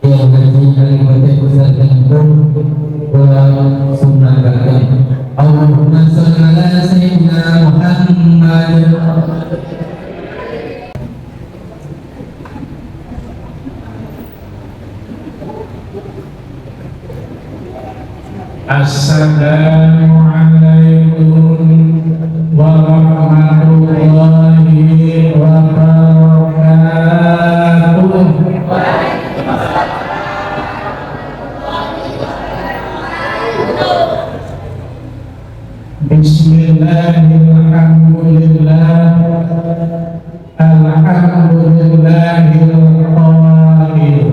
yang haji kalimat usahakan wa sunnahkan. Allahumma shalli ala sayyidina Muhammad. Assalamualaikum warahmatullahi wabarakatuh. Bismillahirrahmanirrahim. Alhamdulillahirrahmanirrahim.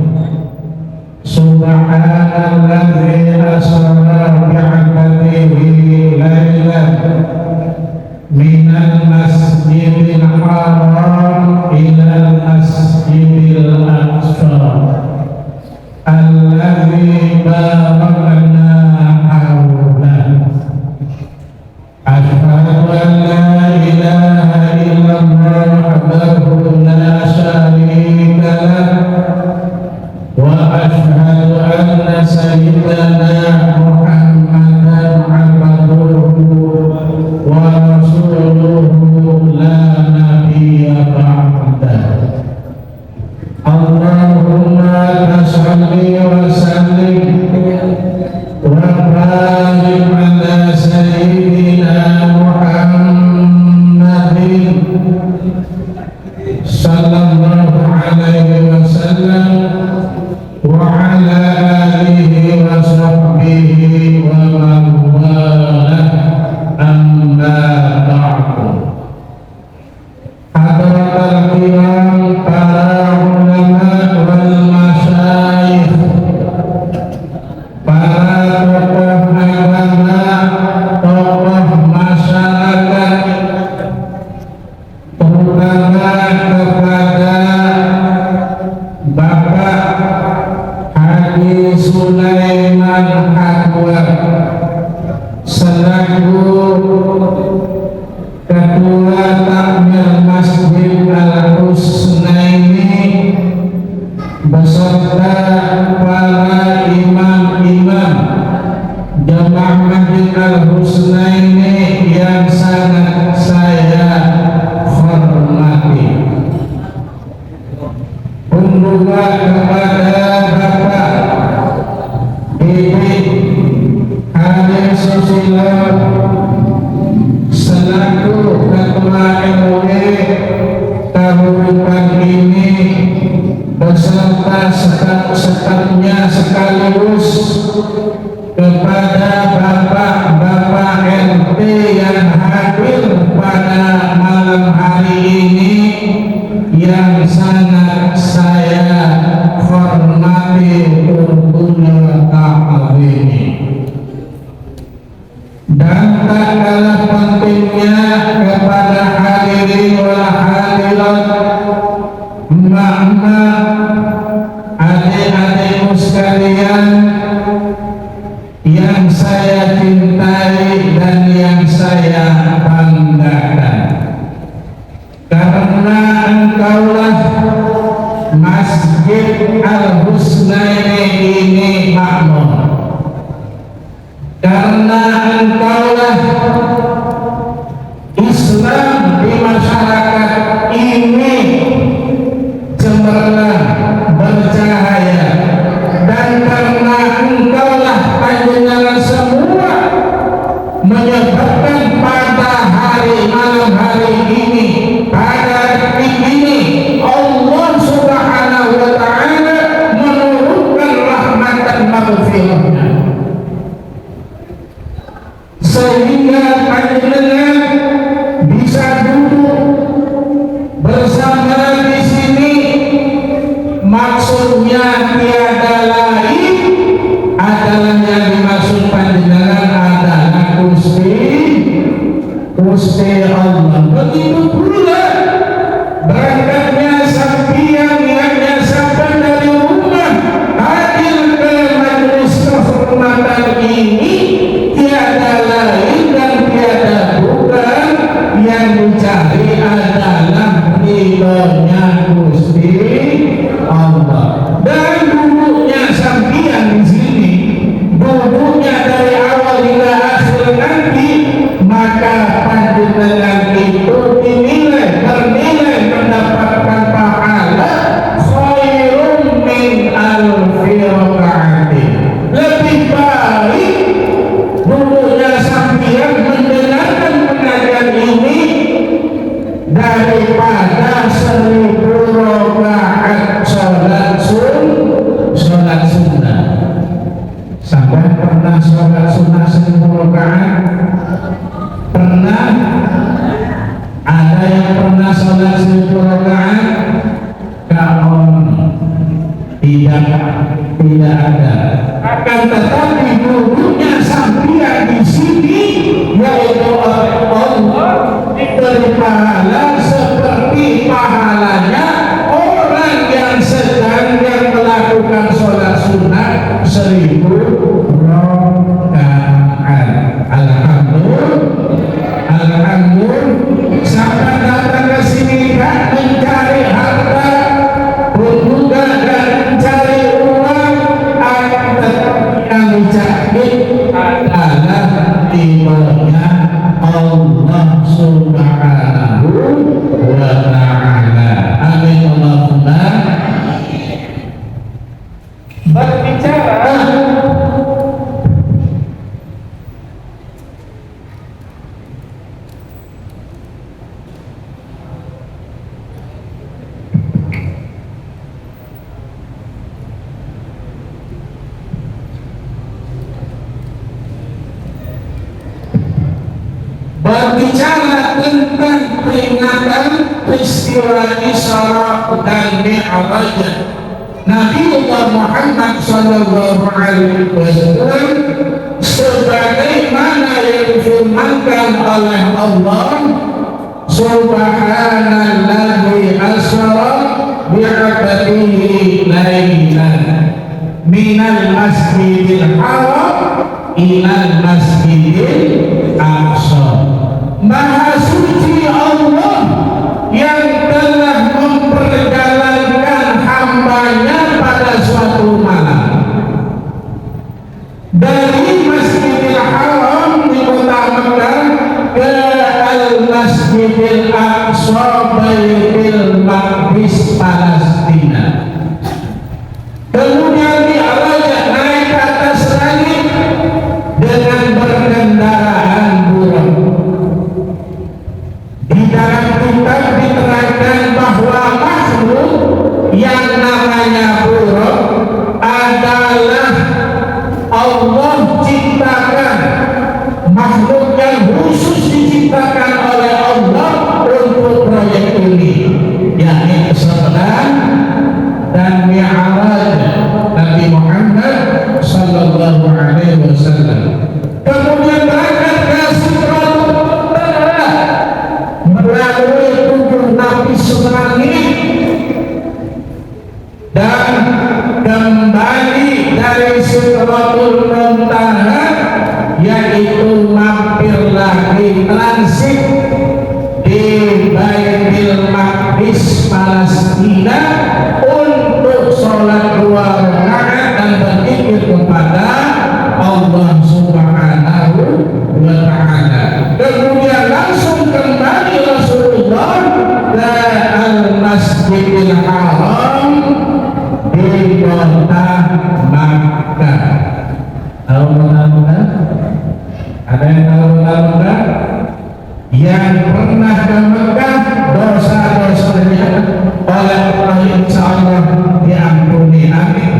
Subhanalladzi asra bi'abdihi laylan minal masjidil haram ilal masjidil aqsa alladzi barakna hawlahu. Asyhadu an la ilaha illallah wahdahu la syarika lahu wa asyhadu anna sayyidana Muhammadan abduhu wa rasuluhu la nabiyya ba'dah. Allahumma shalli wa sallim wa barik ala sayyidina Muhammadin sallallahu alaihi wasallam wa ala alihi wa sahbihi wa man walah, amma ba'du. Hadirin kiram, para ulama wal masyayikh, para tokoh agama, tokoh masyarakat, terutama kepada Bapak Haji Sulaiman Akbar selaku Ketua Takmir Masjid Al-Husnaini beserta para imam-imam Jamaah Masjid Al-Husnaini yang sangat saya hormati. Pun juga kepada Bapak Bibi Haji Susilo selaku Ketua RW Kabupaten ini beserta stafnya sekaligus kepada Bapak-Bapak RT yang hadir pada malam hari ini yang sangat saya hormati tentunya ta'zimi. Dan tak kalah pentingnya kepada hadirin wal hadirat, emak-emak, adik-adikku sekalian yang saya cintai dan yang saya banggakan, karena engkaulah Masjid Al-Husnaini ini makmur, karena engkaulah Islam di masyarakat ini cemerlang bercahaya, dan karena engkaulah panjenengan semua menyebabkan pada malam hari ini, pada detik ini Allah Subhanahu wa ta'ala menurunkan rahmat dan maghfirah-Nya, sehingga panjenengan bisa duduk bersama di sini. Maksudnya tiada lain adalah yang dimaksud panjenengan adalah Gusti Allah. Begitu pula berangkatnya sampian yang sampai dari rumah hadir ke majelis kehormatan ini tiada lain dan tiada bukan yang dicari adalah ridhonya Gusti Allah. maka panjenengan itu bernilai mendapatkan pahala khairun min alfi rakaatin. Lebih baik dulunya sambian mendengarkan pengajian ini daripada 1000 rakaat sholat sunnah. Sampai pernah sholat sunnah 1000 rakaat? Pernah? Ada yang pernah sholat 1000 rakaat? Kalau tidak ada. Akan tetapi dulunya sambian di sini yaitu Allah diberi pahala seperti pahalanya orang yang sedang melakukan sholat sunnah 1000 rakaat. Alhamdulillah. Sampai datang ke sini kan mencari harta pun juga dan mencari uang, akan tetapi yang dicari adalah ridhonya Allah Subhanahu wa ta'ala. Amin Allahumma. Berbicara tentang peringatan peristiwa Isra dan Mi'raj Nabi Muhammad sallallahu alaihi wasallam sebagaimana yang difirmankan oleh Allah, subhanallazi asra bi'abdihi lailan minal masjidil haram ilal masjidil aqsa. Maha suci Allah yang telah memperjalankan hambanya pada suatu malam dari Masjidil Haram di kota Mekah ke Al-Masjidil Aqsa Baitul Maqdis Palestina. Kemudian Mi'raj naik ke atas langit dengan berkendaraan burung. Di dalam kitab diterangkan bahwa makhluk yang namanya burung adalah Allah ciptakan, makhluk yang khusus diciptakan oleh Allah untuk proyek ini, yakni Isra dan Mi'raj Nabi Muhammad sallallahu alaihi wasallam. Kemudian berangkat ke Sidratul Muntaha melalui 7 lapis langit dan kembali dari Sidratul Muntaha, yaitu mampir lagi transit di Baitul Maqdis Palestina untuk sholat 2 rakaat dan berzikir kepada Allah Subhanahu wa ta'ala. Kemudian langsung kembali Rasulullah ke Al-Masjidil Haram di kota Makkah. Tahu kota Makkah? Ada yang tahu kota Makkah? Yang pernah ke Makkah, dosa-dosanya oleh Allah insyaallah diampuni. Amin.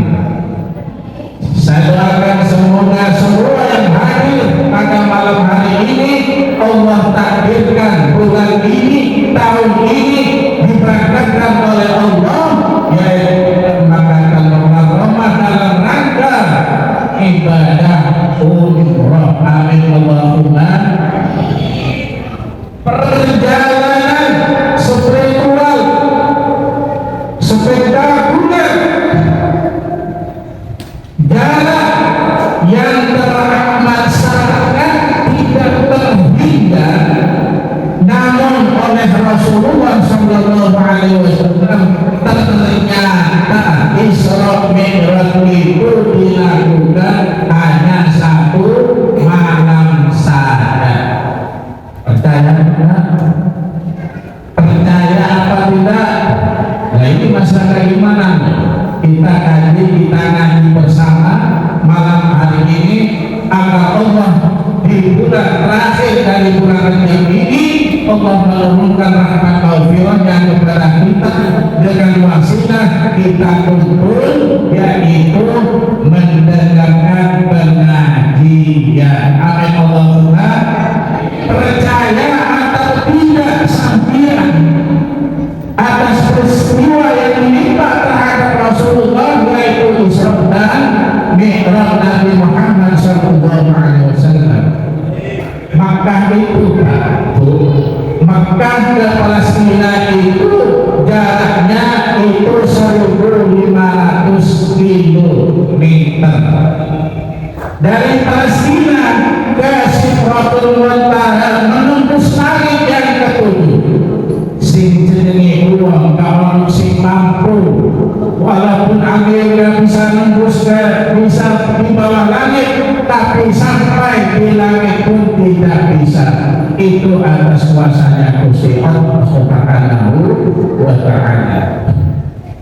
Saya doakan semoga semua yang hadir pada malam hari ini Allah takdirkan bulan ini, tahun ini diberkatkan oleh Allah, yaitu mengatakan Ramadan dalam rangka ibadah umrah. Amin Allahumma. Perjalanan spiritual spektakuler, jalan yang teramat sangat tidak terhingga, namun oleh Rasulullah sallallahu alaihi wasallam ternyata Isra Mi'raj itu dilakukan hanya 1 malam saja. ini Allah menurunkan rahmat taufirnya kepada kita dengan wasilah kita kumpul, yaitu mendengarkan pengajian. Amin Allahumma. Percaya atau tidak sampean atas peristiwa yang menimpa terhadap Rasulullah, yaitu Isra dan Mi'raj Nabi Muhammad SAW. Makkah itu Makkah ke Palestina itu jaraknya itu 1.500 kilometer. Dari Palestina ke Sidratul Muntaha menembus langit yang ketujuh. Sing jenenge uang kalau sing mampu, walaupun akhirnya bisa nembus bisa di bawah langit, tapi sampai di langit pun tidak bisa. Itu atas kuasanya Gusti Allah Subhanahu wa Ta'ala.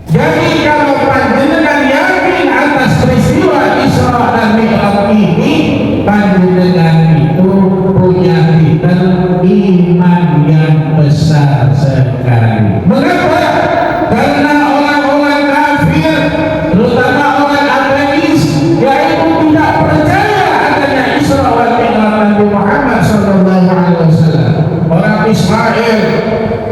Jadi kalau panjenengan yakin atas peristiwa Isra dan Mi'raj ini, panjenengan itu punya titel iman yang besar sekali. Mengapa? Karena orang-orang kafir, terutama orang ateis, yaitu tidak percaya adanya Isra dan Mi'raj Nabi Muhammad SAW. Orang Israel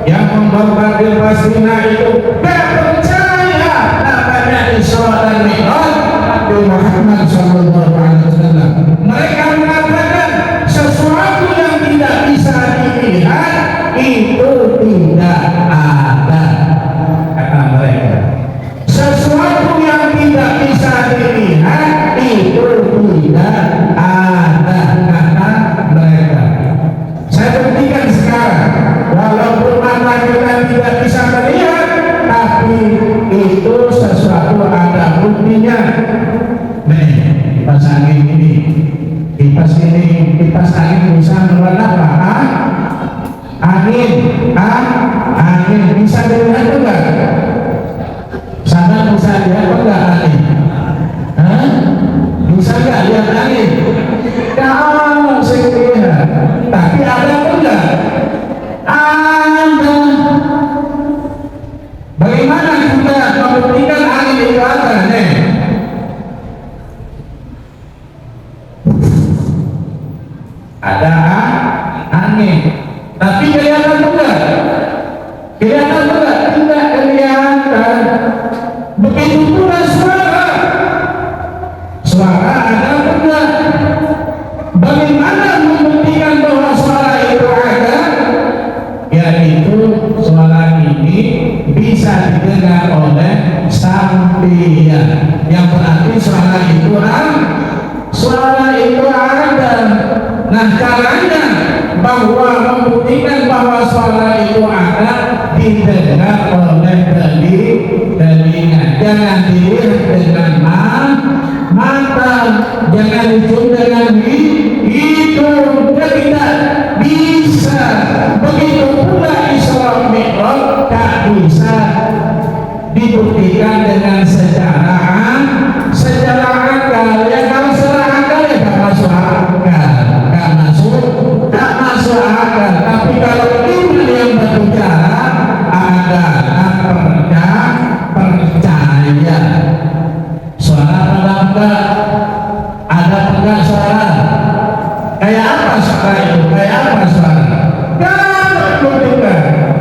yang membombardir Palestina itu tidak percaya namanya Isra dan Mi'raj Nabi Muhammad SAW. Mereka mengatakan sesuatu yang tidak bisa dilihat itu tidak ada, kata mereka. Sesuatu yang tidak bisa dilihat itu tidak ada, kata mereka. Saya buktikan sekarang, walaupun mata kita tidak bisa melihat, tapi itu sesuatu ada buktinya. Nih, kipas angin ini, kipas angin bisa menelan apa? Angin bisa dilihat enggak? Sana bisa lihat enggak angin? Bisa enggak lihat angin? Kalau saya lihat, tapi ada enggak? Ada. Bagaimana kita membuktikan angin itu ada? Nih, ada angin, tapi kelihatan enggak? Kelihatan enggak? Tidak kelihatan. Begitu pula suara ada enggak? Bagaimana membuktikan bahwa suara itu ada? Yaitu suara ini bisa didengar oleh sampeyan, yang berarti suara itu ada. Nah, caranya bahwa membuktikan bahwa suara itu ada didengar oleh telinga. Jangan dilihat dengan mata, jangan dicium dengan hidung, tidak bisa. Begitu pula Isra Mi'raj tak bisa dibuktikan dengan secara akal. Ya kalau secara akal ya tak masuk akal. Tapi kalau iman yang berbicara adalah percaya. Suara enggak? Ada enggak suara? Kayak apa suara itu? Kayak apa suara?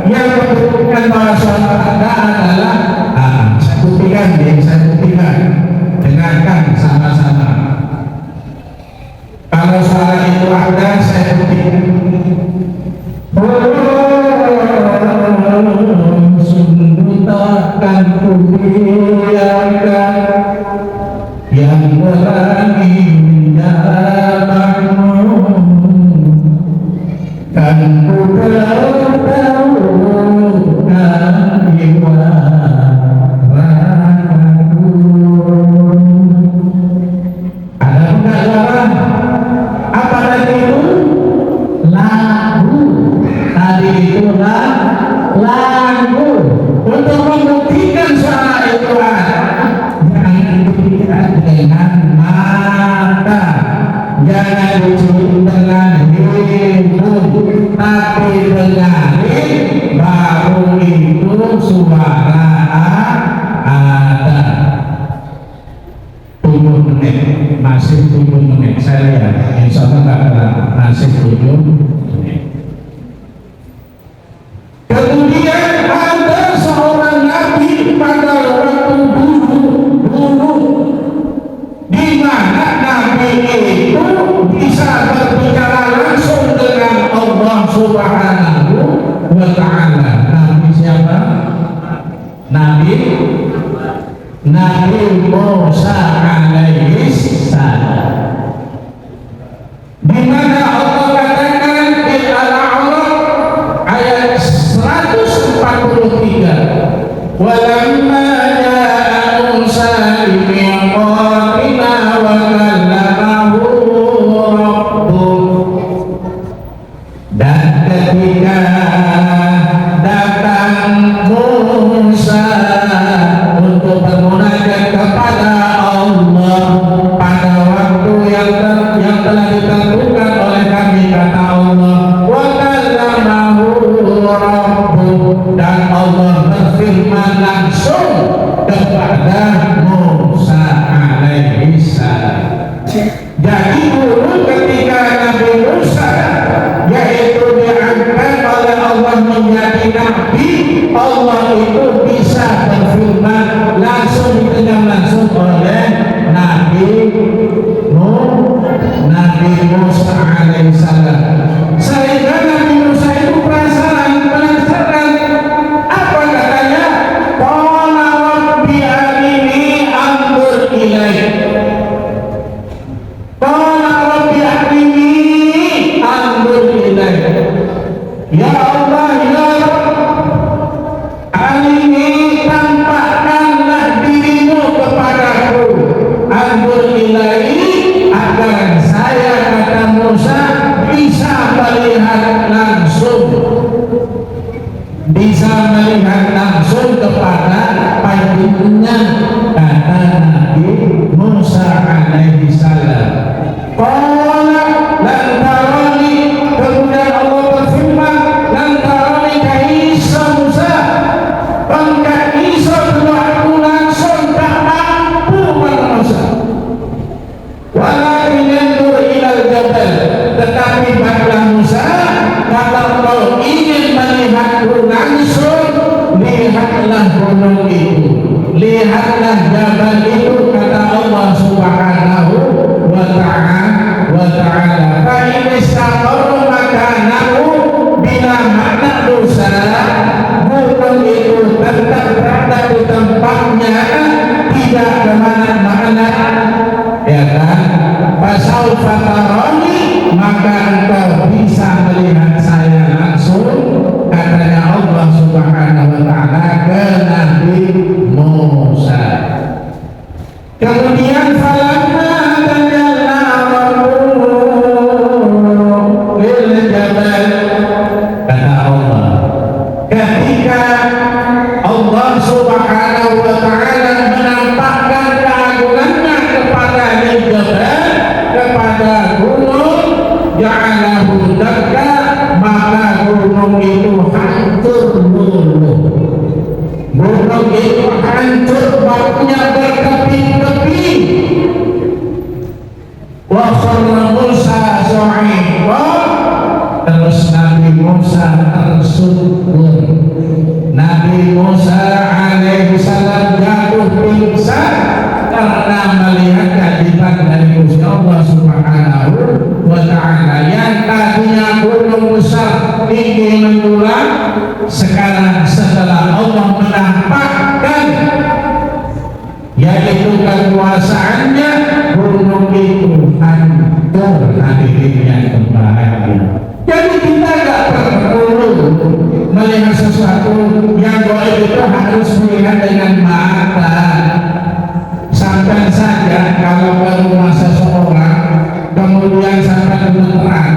Yang membuktikan bahwa suara ada adalah saya buktikan. Dengarkan sama-sama. Kalau suara itu ada, saya buktikan. Sungguh takkan kubiarkan yang berani menjamahmu, kan ku bertaruhkan jiwa ragaku. Ada enggak suara? Apa tadi itu? Lagu. Tadi itu lagu. Untuk membuktikan suara itu ada, jangan dilihat dengan mata, jangan dicium dengan hidung, tapi dengarin baru itu suara ada. 7 menit, masih 7 menit saya lihat, insya Allah nggak ada, masih 7 menit. Kemudian ada seorang nabi pada waktu dulu di mana nabi itu bisa berbicara langsung dengan Allah Subhanahu wa Ta'ala. Nabi siapa? Nabi Musa alaihi salam. Di mana Allah katakan di Al-A'raf ayat 143, walamma ja'a Musa limiqatina wa kallamahu rabbuh, dan ketika datang Musa untuk bermunajat kepada Allah pada waktu yang telah ditentukan oleh kami, kata Allah, wa kallamahu rabbuh, dan Allah berfirman langsung kepada Musa alaihi salam. Jadi dulu ketika Nabi Musa yaitu diangkat oleh Allah menjadi nabi, Allah itu bisa berfirman langsung, didengar langsung oleh Nabi Musa alaihissalam. Sehingga Nabi Musa itu penasaran, apa katanya? Qala rabbi arini anzur ilaik. Qala rabbi arini anzur ilaik. Ya Allah, ya arini, tampakkanlah dirimu kepadaku, anzur ilaik, agar saya, kata Musa, bisa melihat langsung kepada panjenengan, kata Nabi Musa alaihi salam. Qala lan tarani, kemudian Allah berfirman, lan tarani kaisa Musa, bangkat Isa aku langsung tak mampu Musa. Walakin yandur ilal jabal, tetapi baiklah Musa, kalau kau ingin melihatku langsung, lihatlah gunung itu, lihatlah jabal itu, kata Allah Subhanahu wa ta'ala. Fa in istaqarra makanahu, bila makna dosa gunung itu tetap berada di tempatnya, tidak kemana-mana, ya kan? Fasaufa tarani, maka engkau bisa melihat saya langsung, katanya Allah Subhanahu wa ta'ala ke Nabi Musa. Kemudian falamma tajalla rabbuhu lil jabal, kata Allah, ketika Allah Subhanahu wa ta'ala menampakkan keagungannya kepada lil jabal, kepada gunung, ja'alahu dakka, maka gunung itu hancur luluh. Gunung itu hancur, batunya berkeping-keping. Wa kharra Musa sa'iqa, terus Nabi Musa tersungkur. Nabi Musa alaihi salam jatuh pingsan karena melihat keajaiban dari Gusti Allah Subhanahu wa ta'ala. Yang tadinya gunung besar tinggi menjulang, sekarang setelah Allah menampakkan yaitu kekuasaannya, gunung itu hancur. Hadirin yang berbahagia, jadi kita tidak perlu melihat sesuatu yang gaib itu harus melihat dengan mata. Sampai saja kalau ke rumah seseorang, kemudian sampai gemeteran,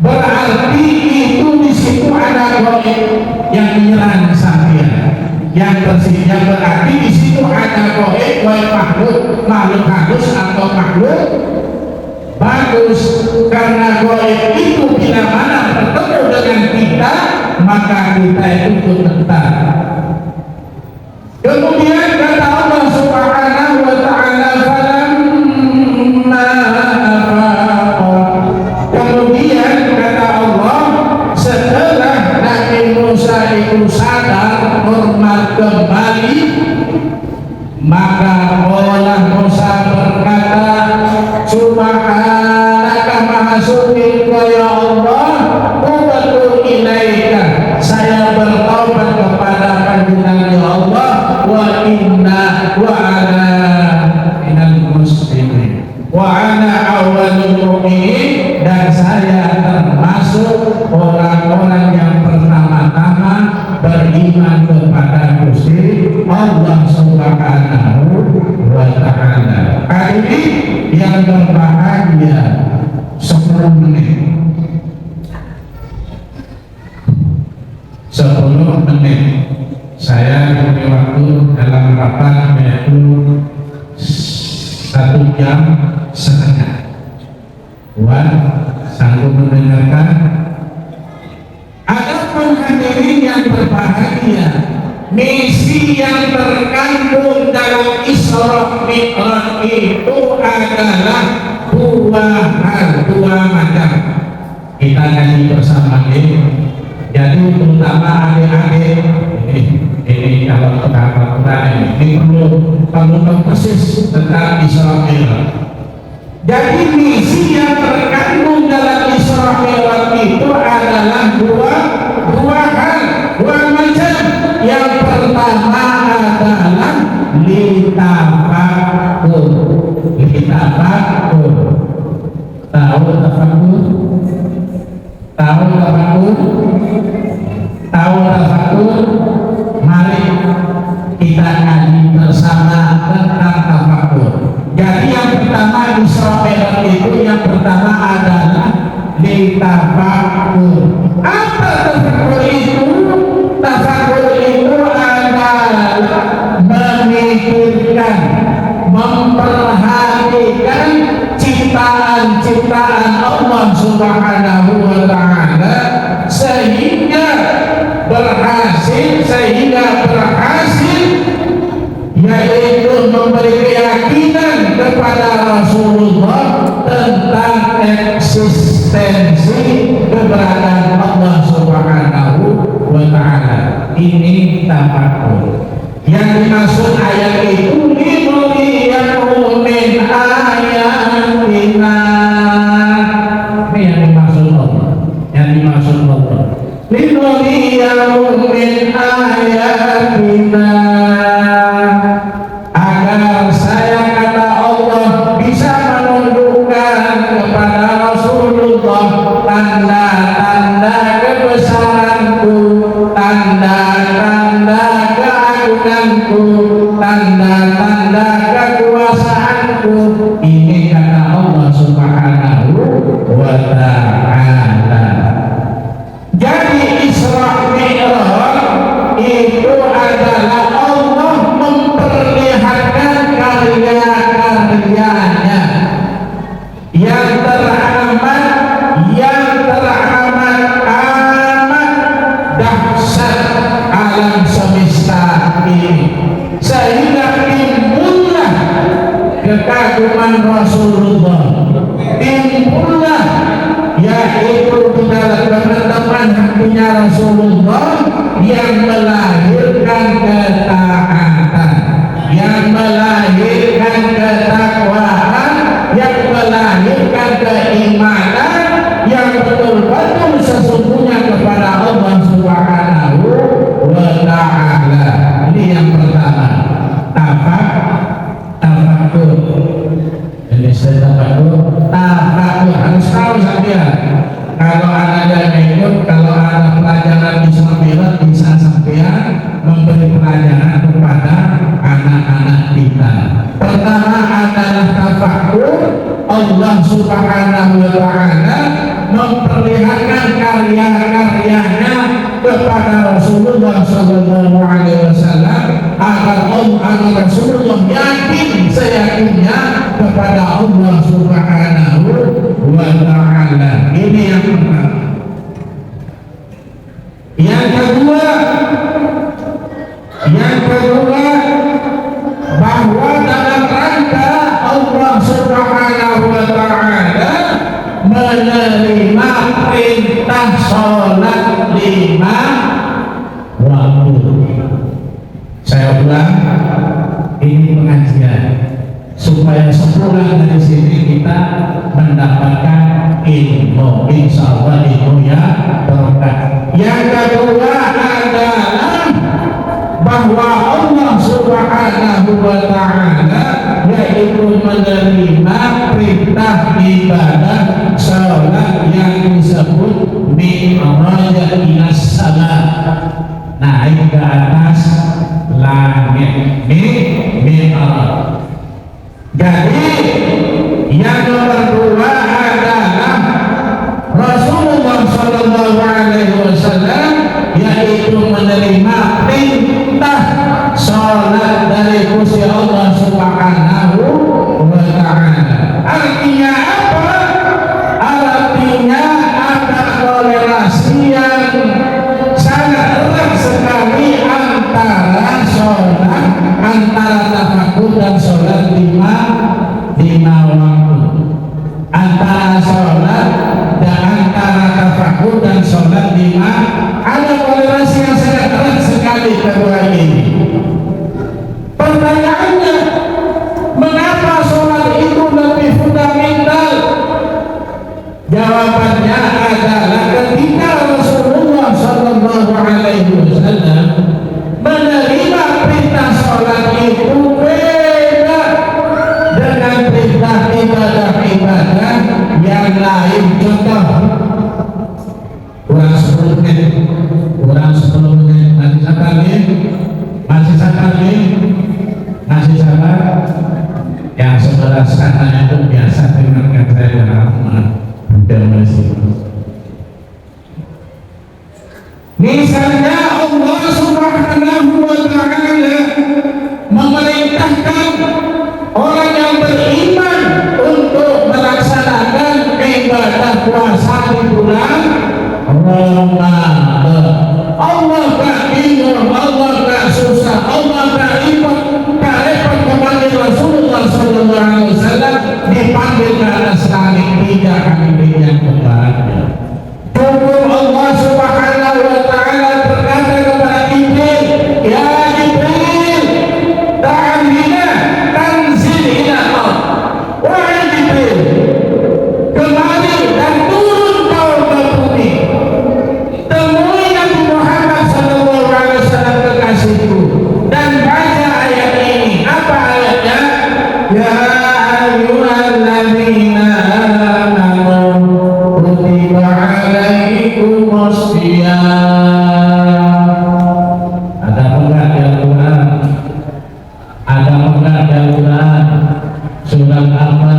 berarti itu di situ ada gaib yang menyerang sampean. Yang tersebutnya berarti di situ ada gaib, baik makhluk halus atau makhluk bagus, karena gaib itu bila mana bertemu dengan kita maka kita itu tenang. Kemudian kata Allah Subhanahu wa taala, falamma afaqa, kemudian kata Allah setelah Nabi Musa itu sadar normal kembali, maka Allah Musa berkata, subhanaka maha suci ya Allah, tubatu ilaika, saya bertaubat kepada panjenengan ya Allah, wa inna wa ana minal muslimin wa ana awwalul mu'minin, dan saya termasuk orang-orang yang pertama-tama beriman kepada Gusti Allah Subhanahu wa taala. Hari ini yang berbahagia 10 menit 10 menit saya punya waktu dalam rapat yaitu 1 jam setengah. Buat sanggup mendengarkan? Adapun hadirin yang berbahagia, misi yang terkandung dalam Isra Mi'raj itu adalah dua macam. Kita ngaji bersama ini. Jadi terutama adik-adik ini kalau Quran ini perlu persis tentang Isra Mi'raj. Jadi misi yang terkandung dalam Isra Mi'raj itu adalah dua hal, dua macam. Yang pertama adalah litafakkur. Tahu tafakkur? Mari kita ngaji bersama tentang tafakkur. Jadi yang pertama Isra Mi'raj itu yang pertama adalah litafakkur. Apa tafakkur itu? Tafakkur itu adalah memikirkan, memperhatikan ciptaan-ciptaan Allah Subhanahu wa taala sehingga berhasil yaitu memberi keyakinan kepada Rasulullah tentang eksistensi keberadaan Allah Subhanahu wa taala. Ini tafakkur. Yang dimaksud ayat itu linuriyakum min ayatina. Ini yang dimaksud Allah. Linuriyakum min ayatina, agar saya kata Allah bisa menunjukkan kepada Rasulullah tanda-tanda kebesaranku, tanda-tanda keagunganku, tanda-tanda kekuasaanku. Ini kata Allah Subhanahu wa ta'ala. Jadi Isra Mi'raj itu adalah Allah memperlihatkan karya-karyanya yang teramat amat dahsyat alam semesta ini, sehingga timbullah kekaguman Rasulullah, timbullah yaitu di dalam teman-teman hatinya Rasulullah yang melahirkan ketaatan, yang melahirkan ketakwaan, yang melahirkan keimanan yang betul-betul sesungguhnya kepada Allah Subhanahu wa ta'ala. Ini yang pertama, tafakkur. Ini saya tafakkur harus tahu saya. Kalau ada ikut, kalau ada pelajaran di Isra Mi'raj bisa sampean memberi pelajaran kepada anak-anak kita. Pertama adalah tafakkur. Allah Subhanahu wa ta'ala memperlihatkan karya-karyanya kepada Rasulullah sallallahu alaihi wasallam agar Rasulullah yakin seyakinnya kepada Allah Subhanahu menerima perintah sholat 5 waktu. Saya ulang, ini pengajian supaya sepulang dari sini kita mendapatkan ilmu, insya Allah ilmu yang berkah. Yang kedua adalah bahwa Allah Subhanahu wa ta'ala yaitu menerima perintah ibadah salat yang disebut mi'raj ila salat, naik ke atas langit, mi'raj. Jadi yang nomor dua adalah Rasulullah Sallallahu Alaihi Wasallam yaitu menerima perintah salat dari Gusti Allah Subhanahu wa Ta'ala. Artinya apa? Artinya ada korelasi yang sangat erat sekali antara sholat, antara tafakur dan sholat 5 waktu, antara sholat dan antara tafakur dan sholat 5, ada korelasi yang sangat erat sekali kedua ini. Pertanyaannya, mengapa sholat itu lebih fundamental? Jawabannya adalah ketika Rasulullah Sallallahu Alaihi Wasallam menerima perintah sholat itu beda dengan perintah ibadah-ibadah yang lain. Contoh, kurang 10 menit, masih sabar. Yang sebelah sana itu biasa dengarkan saya dalam misalnya Allah Subhanahu wa Ta'ala memerintahkan orang yang beriman untuk melaksanakan ibadah puasa di bulan Ramadan. Allah tak bingung, Allah tak susah, Allah tak ribet, tak repot memanggil Rasulullah Sallallahu Alaihi Wasallam dipanggil ke atas langit, tidak kami yang kepada. Tunggu Allah Subhanahu wa Ta'ala berkata kepada Jibril, ya Jibril, ta'al hina tanzil ila al-ard. Wahai Jibril, kemari dan turun kau ke bumi, temui Nabi Muhammad Sallallahu Alaihi Wasallam kekasihku, dan baca ayat ini. Apa ayatnya? Ya ayyuhalladzina amanu kutiba alaikumus shiyam. Ada enggak Al-Quran? Ada enggak Al-Quran? Surat apa?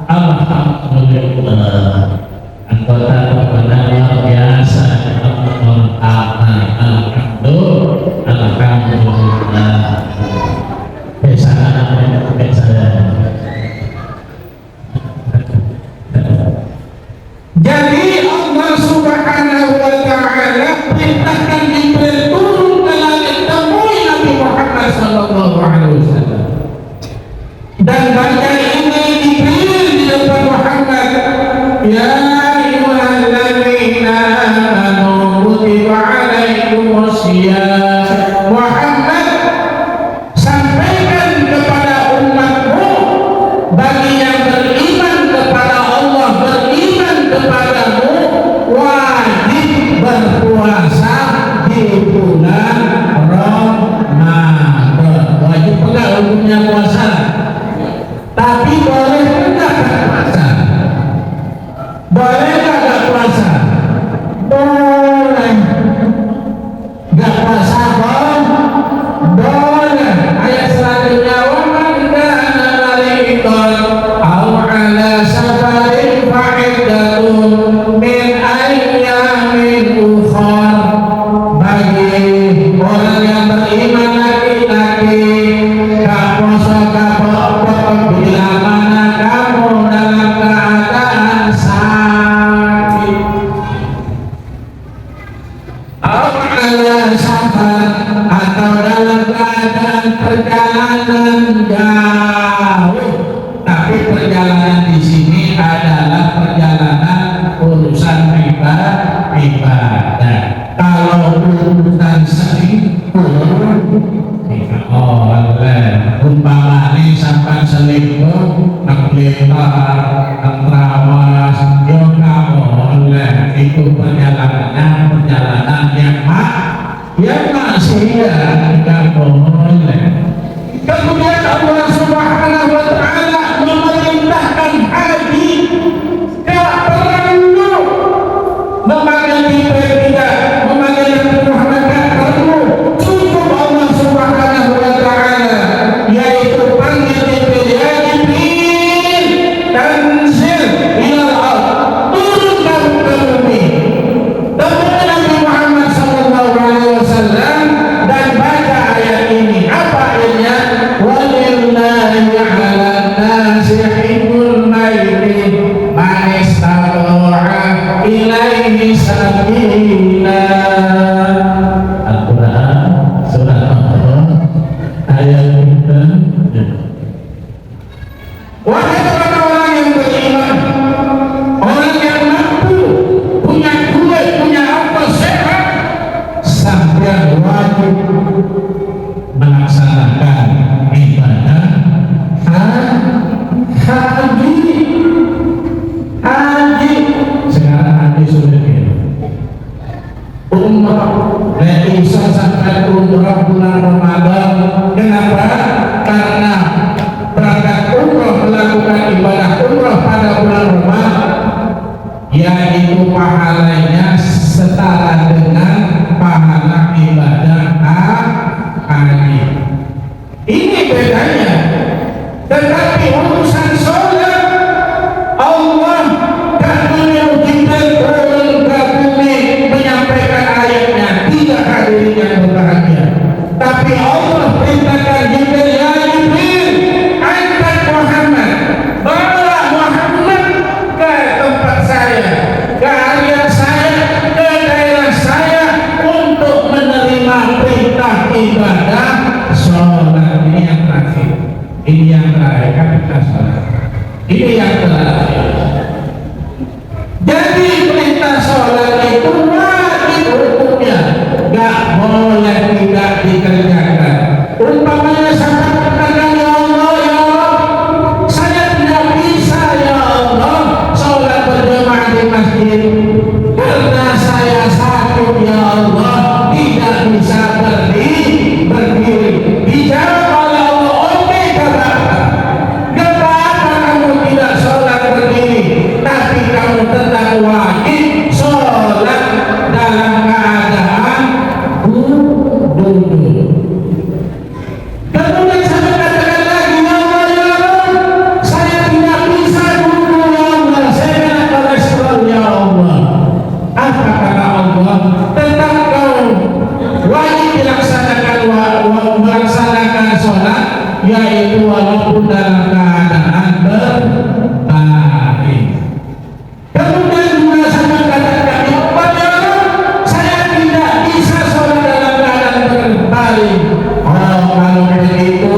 Alhamdulillah. Anggota kepada luar biasa. Alhamdulillah. Jadi Allah Subhanahu wa Ta'ala perintahkan Jibril turun ke langit, temui Nabi Muhammad Sallallahu Alaihi Wasallam dan baca ini Jibril di depan Muhammad, ya ayyuhalladzina amanu kutiba alaikumus shiyam. Muhammad, sampaikan kepada umatmu, bagi yang beriman kepada Allah, beriman kepada yaitu pahalanya setara dengan pahala ibadah haji. Ini bedanya. Tetapi urusan sholat, Allah dan beliau Jibril turun ke bumi menyampaikan ayatnya, tidak hadirin yang berbahagia. Tapi Allah perintahkan Jibril, ya Jibril, angkat Muhammad, bawa Muhammad ke tempat saya, ke area saya, ke daerah saya untuk menerima perintah ibadah sholat. Ini yang terakhir. Ini yang terakhir, kan kita sholat. Ini yang terakhir. Jadi perintah sholat itu wajib hukumnya, gak boleh tidak dikerjakan. Umpamanya sampai katakan, ya Allah, ya Allah, saya tidak bisa, ya Allah, sholat berjamaah di masjid karena saya sakit, ya Allah, tidak bisa berdiri. Dijawab oleh Allah, oke, gak apa-apa kamu tidak sholat berdiri, tapi kamu tetap wajib sholat dalam keadaan duduk. Kemudian saya katakan lagi, ya Allah, ya Allah, saya tidak bisa duduk, ya Allah, saya kena kolesterol, ya Allah. Apa kata Allah? Tetap kau wajib melaksanakan sholat, yaitu walaupun dalam keadaan berbaring. Kemudian juga saya katakan, ya Allah, saya tidak bisa sholat dalam keadaan berbaring. Oh, kalau begitu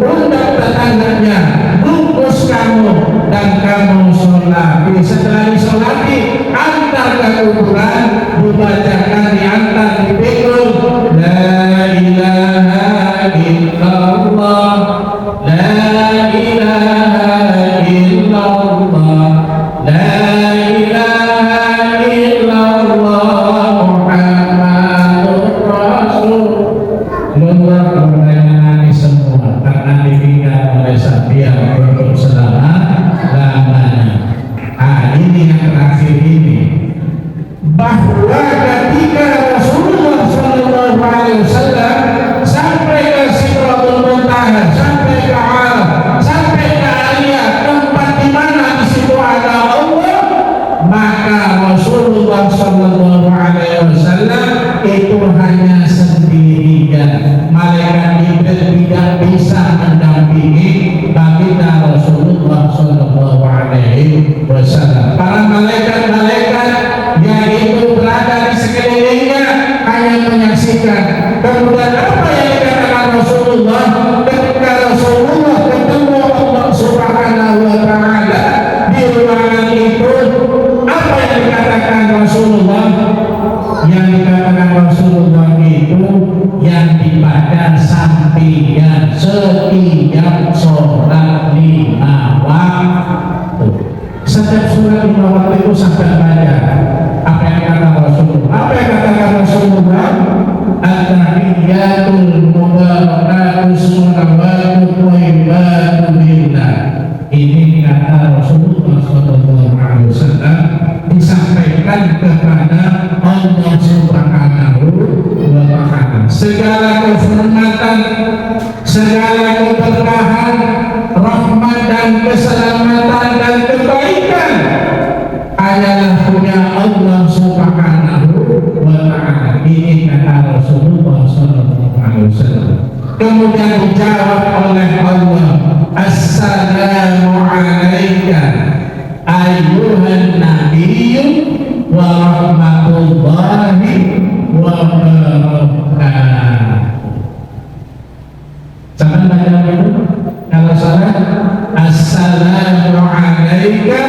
undang tetangganya, bungkus kamu dan kamu sholat. Setelah disolati, antar ke kuburan, dibacakan, diantar, dipikul, la ilaha illallah, la ilaha illallah, la ilaha illallah, Muhammadur Rasulullah. Kemudian semua karena ditinggal oleh Sabian untuk selama-lamanya. Ini yang terakhir ini, bahwa ketika Rasulullah SAW sampai ke Sidratul Muntaha, sampai ke Araf, sampai ke Aliyah, tempat di mana di situ ada Allah, maka Rasulullah SAW itu hanya sendirian. Malaikat Jibril tidak bisa mendampingi baginda Rasulullah SAW. Para malaikat-malaikat yaitu berada di sekelilingnya hanya menyaksikan. Kemudian apa yang dikatakan Rasulullah ketika Rasulullah ketemu Allah Subhanahu wa Ta'ala di ruangan itu? Apa yang dikatakan Rasulullah? Yang dikatakan Rasulullah itu yang dibaca sampaian setiap sholat 5 waktu. Setiap sholat 5 waktu itu sampai baca. Apa yang kata Rasulullah? Apa yang katakan Rasulullah? At-tahiyyatul mubarakatus salawatu thayyibatu billah. Ini kata Rasulullah SAW disampaikan kepada Allah Subhanahu wa Ta'ala. Segala kehormatan, segala keberkahan, rahmat dan keselamatan dan kebaikan hanyalah punya Allah Subhanahu wa Ta'ala. Ini kata Rasulullah SAW. Kemudian dijawab oleh Allah, Assalamu alayka ayyuhan nabiyyu wa rahmatullahi wa barakatuh. Jangan baca itu. Kalau salah, Assalamu alayka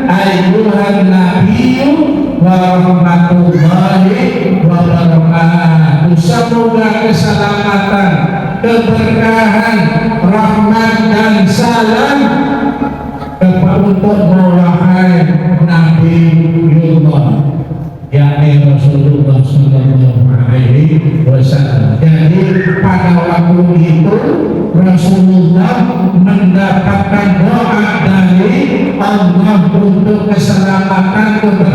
ayyuhan nabiyyu wa rahmatullahi wa barakatuh. Semoga keselamatan, keberkahan, rahmat dan salam untuk mewahai Nabiullah, yakni Rasulullah SAW. Jadi pada waktu itu Rasulullah mendapatkan doa dari Allah untuk keselamatan, keberkahan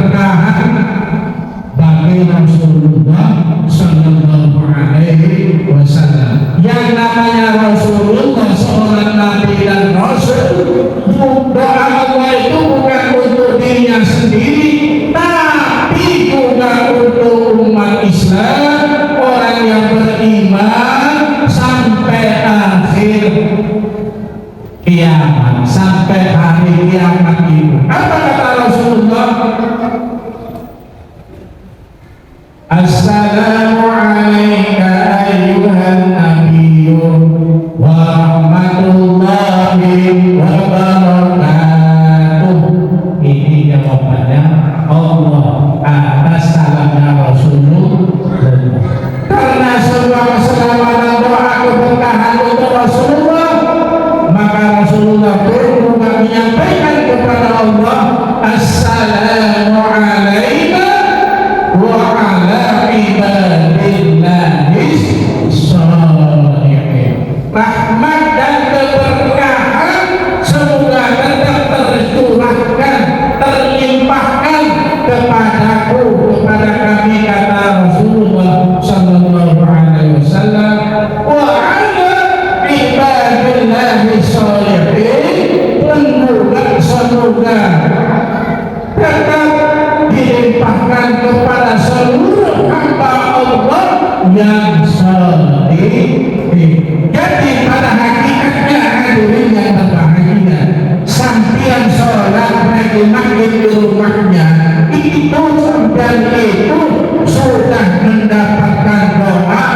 dilimpahkan kepada seluruh hamba Allah yang saleh. Jadi pada hakikatnya hadirin yang berbahagia, sampian sholat maghrib di rumahnya itu sampian itu sudah mendapatkan doa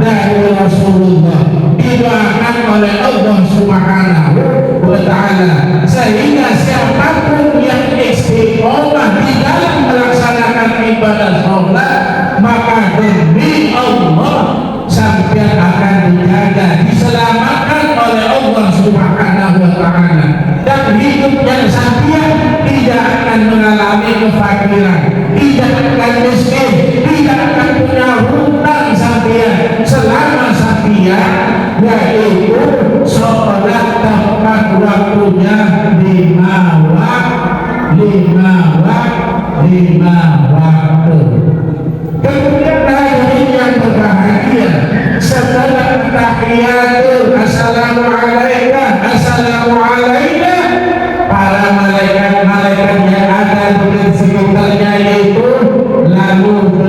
dari Rasulullah, didoakan oleh Allah Subhanahu wa Ta'ala, sehingga siapapun yang istiqomah di dalam melaksanakan ibadah sholat, maka demi Allah sampai akan dijaga, diselamatkan oleh Allah Subhanahu wa Ta'ala, dan hidupnya sampai tidak akan mengalami kefakiran, tidak akan miskin, tidak akan punya hutang sampai selama sampai yaitu sholat tepat waktunya 5 waktu. Kemudian hadirin yang berbahagia, setelah tahiyatul assalamualaikum, assalamu alaina, para malaikat-malaikat yang ada di sekitarnya itu, lalu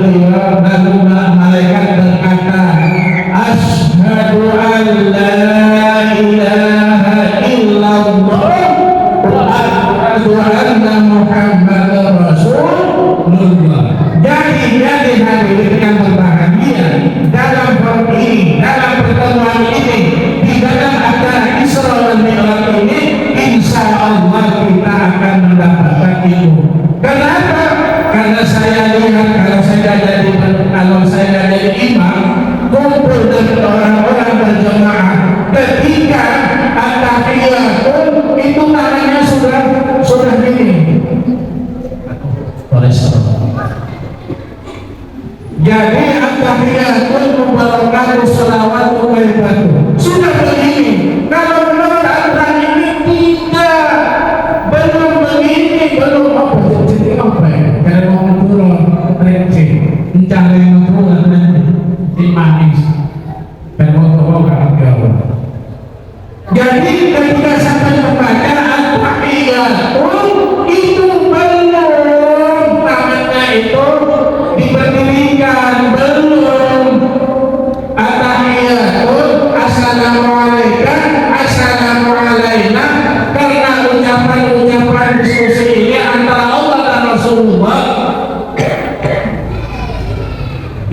malaikat berkata, asyhadu an la ilaha illallah wa asyhadu anna muhammadar rasulullah. Jadi hadirin yang berbahagia, dalam pertemuan ini, di dalam acara Isra wal Mi'raj ini, insya Allah kita akan mendapatkan itu. Kenapa? Karena saya lihat kalau saya jadi imam, kumpul dengan orang-orang berjamaah, ketika at-tahiyatul itu tangannya sudah gini. Jadi at-tahiyatul mubarakatuh shalawatu wabarakatuh sudah begini. Kalau menurut aturan ini tidak, belum begini, belum apa ya? Kalau mau turun receh, mencari yang turun di manis, kalau jadi ketika sampai membaca at-tahiyatul itu belum tangannya itu diberdirikan, belum at-tahiyatul assalamualaikum, assalamu alaina, karena ucapan diskusi ini antara Allah dan Rasulullah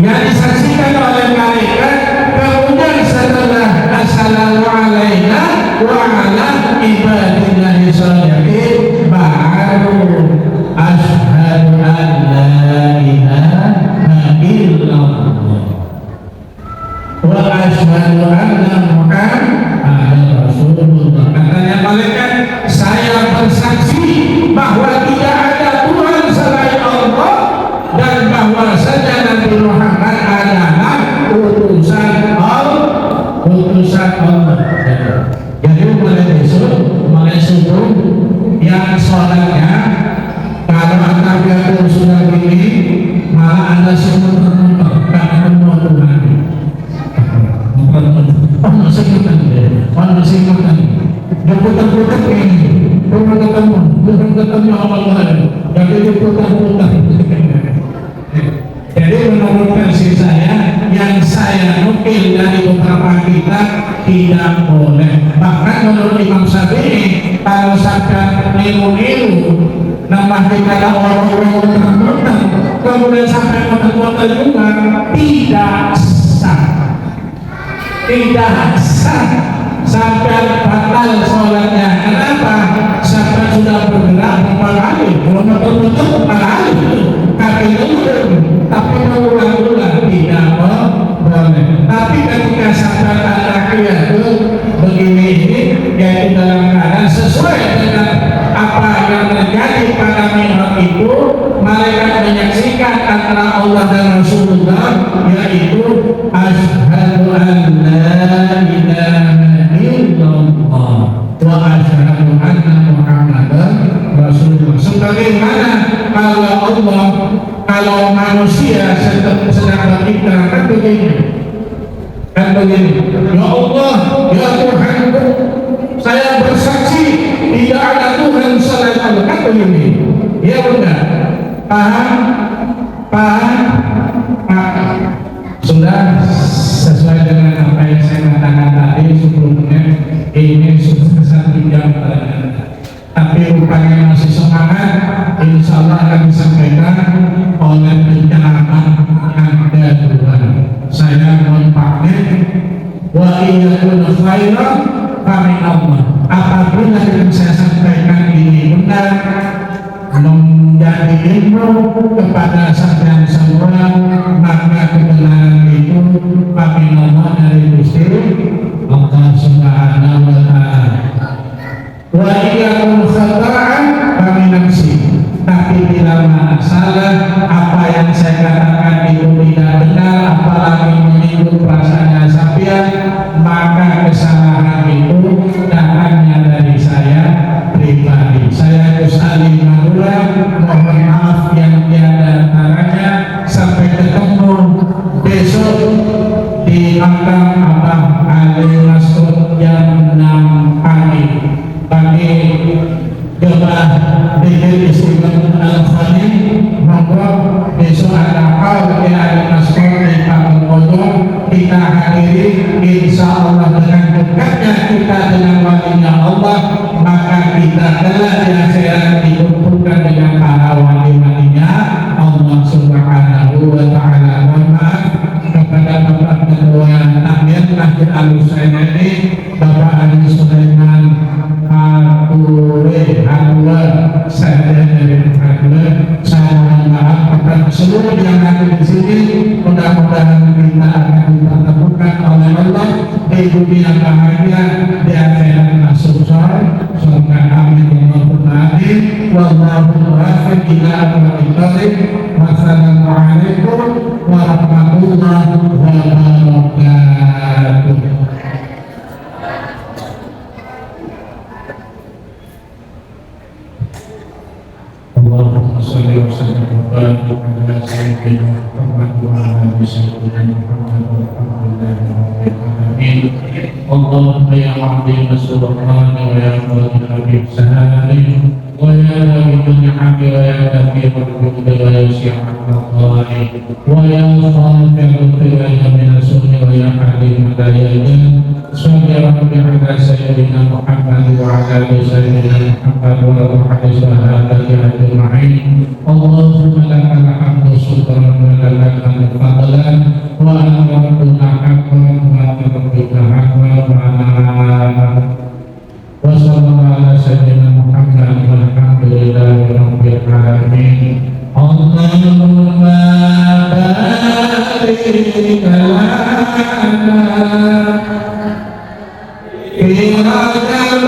yang disaksikan oleh malaikat. Kemudian setelah assalamu alaina wa ala ibadillahi sholihin, baru asyhadu an la ilaha illallah wa asyhadu anna muhammadar rasulullah. Katanya malaikat, saya bersaksi bahwa tidak ada Tuhan selain Allah dan bahwa saja Nabi Muhammad adalah utusan Allah. Jadi mulai subuh yang sholatnya, kalau at-tahiyatul sudah begini, malah ada semua karena Tuhan. Masih diputar-putar ini, belum ketemu Allah, jadi diputar-putar. Jadi menurut versi saya, yang saya nukil dari beberapa kitab, tidak boleh. Bahkan menurut Imam Syafi'i, kalau sampai niru-niru nama kita orang-orang muter-muter, kemudian sampai muter-muter juga, tidak sah, sampai batal sholatnya. Kenapa? Sampai sudah bergerak berapa kali, belum muter-muter berapa kali, kaki turun, tapi berulang-ulang tidak boleh. Tapi ketika sampai at-tahiyatul begini ini, yaitu dalam keadaan sesuai dengan apa yang terjadi pada Mi'raj itu, malaikat menyaksikan antara Allah dan Rasulullah, yaitu asyhadu an la ilaha illallah wa asyhadu anna muhammadar rasulullah. Sebagaimana kalau manusia sedang berbicara kan begini, ya Allah, ya Tuhanku, saya bersaksi tidak ada Tuhan selain Allah, kan begini. Ya benar, paham? Pak, sudah sesuai dengan apa yang saya katakan tadi sebelumnya, ini sudah 1 jam tapi rupanya masih semangat. Insya Allah akan disampaikan oleh penceramah yang kedua. Saya mohon pamit. Wa iyakun khairan famin Allah. Apabila yang saya sampaikan ini benar, menjadi ilmu kepada sampean semua, maka kebenaran itu famin Allah dari Gusti Allah Subhanahu wa Ta'ala. Wa iyakun khata'an famin nafsi. Tapi bila mana salah, apa yang saya katakan itu tidak benar, apalagi menyinggung perasaan sampean, maka kesalahan itu tak hanya dari saya pribadi. Saya Gus Ali Madura, mohon maaf yang tiada antaranya. Sampai ketemu besok di makam Abah Ali Masud jam 6 pagi. Bagi Jemaah Bidil Istimewa Al-Khadim, monggo besok ada hal yang ada masuk di Panggung Pojok, kita hadiri. Insya Allah dengan dekatnya kita dengan walinya Allah, maka kita kelak di akhirat dikumpulkan dengan para wali-walinya Allah Subhanahu wa Ta'ala. Mohon maaf kepada Bapak Ketua Takmir Masjid Al-Husain ini, Bapak Ali Sulaiman saya mohon maaf kepada seluruh yang ada di sini. Mudah-mudahan kita akan dipertemukan oleh Allah di dunia bahagia, di akhirat masuk surga. Amin Allahumma amin. Wallahu muwaffiq ila aqwamit thoriq. Wassalamualaikum warahmatullahi wabarakatuh. Allahumma sholli wa sallim wa barik ala sayyidina Muhammad wa ala ali sayyidina Muhammad walhamdulillahi rabbil alamin. Allahumma ya azim subhanahu wa ya qadir habib sahari wa ya rabbil ni'ami wa ya kathir al-judi wa ya si'at al-qari wa ya khafir al-qiyam min as-sunni wa ya halim al-dayajan. Salli rabbi ala sayyidina Muhammad wa ala ali sayyidina Muhammad wa ala sahabati ajma'in. Allahumma lakal hamdu syukran wa lakal fadlan wa rabbuna haqqan wa rabbika haqqan wa sallallahu ala sayyidina Muhammad walhamdulillahi rabbil alamin. Allahumma barik lana fi Rajab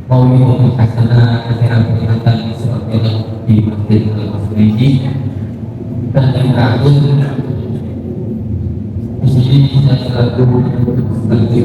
Maulid Hasanah acara peringatan sebagai di Masjid Al-Masjid. Dan yang terakhir di sini saya selaku sebagai